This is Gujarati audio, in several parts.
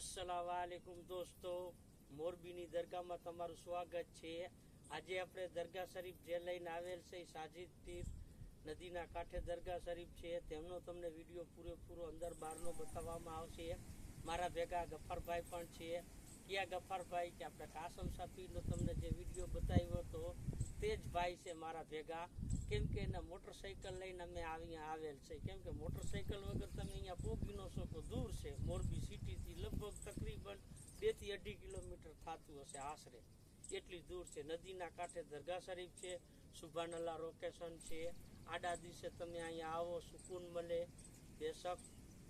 अस्सलाम वालेकुम दोस्तों, मोरबीनी दरगाहમાં તમારું સ્વાગત છે। આજે આપણે દરગાહ શરીફ જે લઈને આવેલ છે સાજિદ પીર નદીના કાંઠે દરગાહ શરીફ છે। તેમનો તમને વિડીયો પૂરેપૂરો અંદર બહારનો બતાવવામાં આવશે। મારા ભેગા ગફારભાઈ પણ છે। ક્યાં ગફારભાઈ કે આપણે કાસમ સાફીનો તમને જે વિડીયો બતાવ્યો હતો તે જ ભાઈ છે મારા ભેગા। કેમ કે એના મોટરસાઇકલ લઈને અમે અહીંયા આવેલ છે। કેમ કે મોટરસાઇકલ વગર તમે અહીંયા પહોંચી ન શકો, દૂર છે। મોરબી સિટીથી લગભગ તકરીબન 2 થી 2.5 કિલોમીટર થતું હશે આશરે, એટલી દૂર છે। નદીના કાંઠે દરગાહ શરીફ છે, સુભાનલ્લાહ લોકેશન છે। આડા દિવસે તમે અહીંયા આવો, સુકૂન મળે બેશક।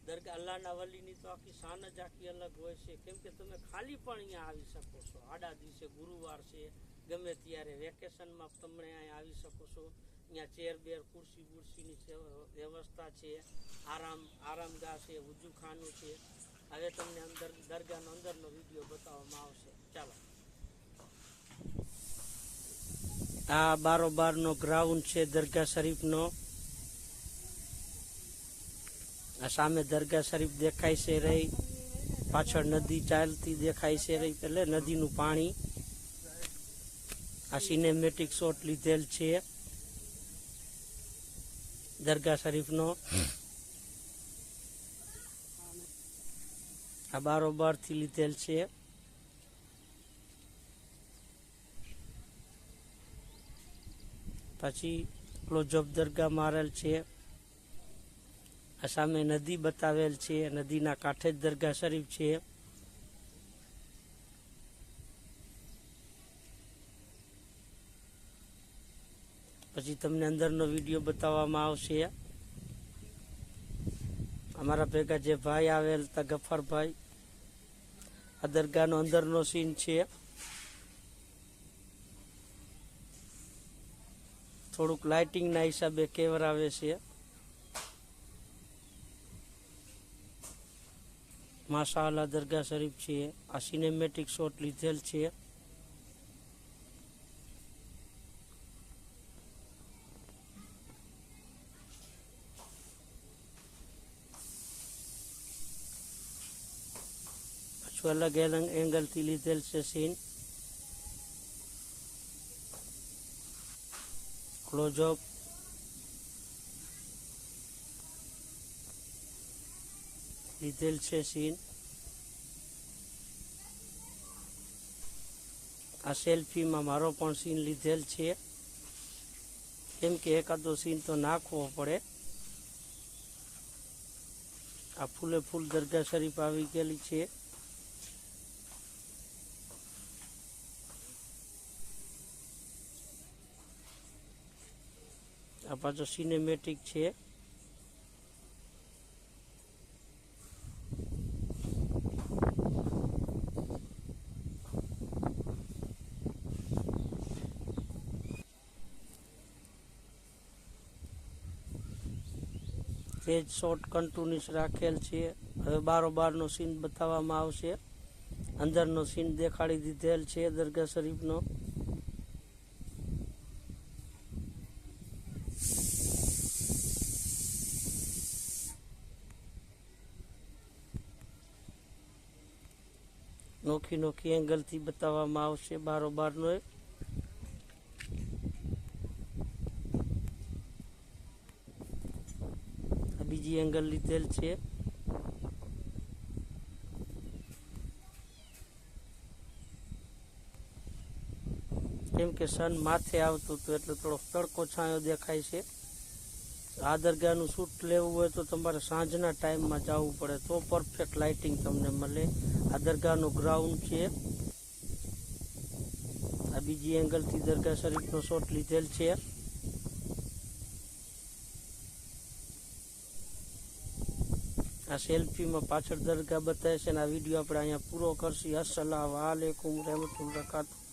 દરગાહ અલ્લાહના વલીની તો આખી શાન જ આખી અલગ હોય છે। કેમ કે તમે ખાલી પણ અહીંયા આવી શકો છો। આડા દિવસે ગુરુવાર છે, ગમે ત્યારે વેકેશનમાં તમે અહીંયા આવી શકો છો। અહીંયા ચેર બેર ખુરશી બુરશીની વ્યવસ્થા છે, આરામગાહ છે, વજૂખાનું છે। હવે તમને અંદર દરગાહનો અંદરનો વિડીયો બતાવવામાં આવશે, ચાલો। આ બારોબારનો ગ્રાઉન્ડ છે દરગાહ શરીફનો। આ સામે દરગાહ શરીફ દેખાય છે રહી, પાછળ નદી ચાલતી દેખાય છે રહી, એટલે નદીનું પાણી। આ સિનેમેટિક શોટ લીધેલ છે દરગાહ શરીફનો। આ બારોબારથી લીધેલ છે। પછી ક્લોઝઅપ દરગાહ મારેલ છે। આ સામે નદી બતાવેલ છે, નદીના કાંઠે જ દરગાહ શરીફ છે। પછી તમને અંદરનો વિડીયો બતાવવામાં આવશે। અમારા ભેગા જે ભાઈ આવેલ હતા ગફારભાઈ, આ દરગાહનો અંદરનો સીન છે। થોડુંક લાઇટિંગના હિસાબે કેવરાવે છે। માશાઅલ્લાહ દરગાહ શરીફ છે। આ સિનેમેટિક શોટ લીધેલ છે। અલગ એંગલથી લીધેલ છે સીન। ક્લોઝઅપ લીધેલ છે સીન। આ સેલ્ફીમાં મારો પણ સીન લીધેલ છે, કેમ કે એકાદો સીન તો નાખવો પડે। આ ફૂલે ફૂલ દરગાહ શરીફ આવી ગયેલી છે। આ પાછો સિનેમેટિક છે। તે જ શોર્ટ કન્ટિન્યુઅસ રાખેલ છે। હવે બારોબારનો સીન બતાવવામાં આવશે। અંદરનો સીન દેખાડી દીધેલ છે દરગાહ શરીફનો। નોખી નોખી એંગલથી બતાવવામાં આવશે બારોબારનો। બીજી એંગલ લીધેલ છે। કેમ કે સન માથે આવતું હતું એટલે થોડો તડકો છાંયો દેખાય છે। આ દરગાહનું શૂટ લેવું હોય તો તમારે સાંજના ટાઈમમાં જવું પડે, તો પરફેક્ટ લાઇટિંગ તમને મળે। આ દરગાહનું ગ્રાઉન્ડ છે। આ બીજી એંગલથી દરગાહ શરીફનો શોટ લીધેલ છે। આ સેલ્ફીમાં પાછળ દરગાહ બતાવે છે, અને આ વિડીયો આપણે અહીંયા પૂરો કરશી। અસ્સલામુ અલૈકુમ રહેમતુલ્લાહ વબરકાતુહુ।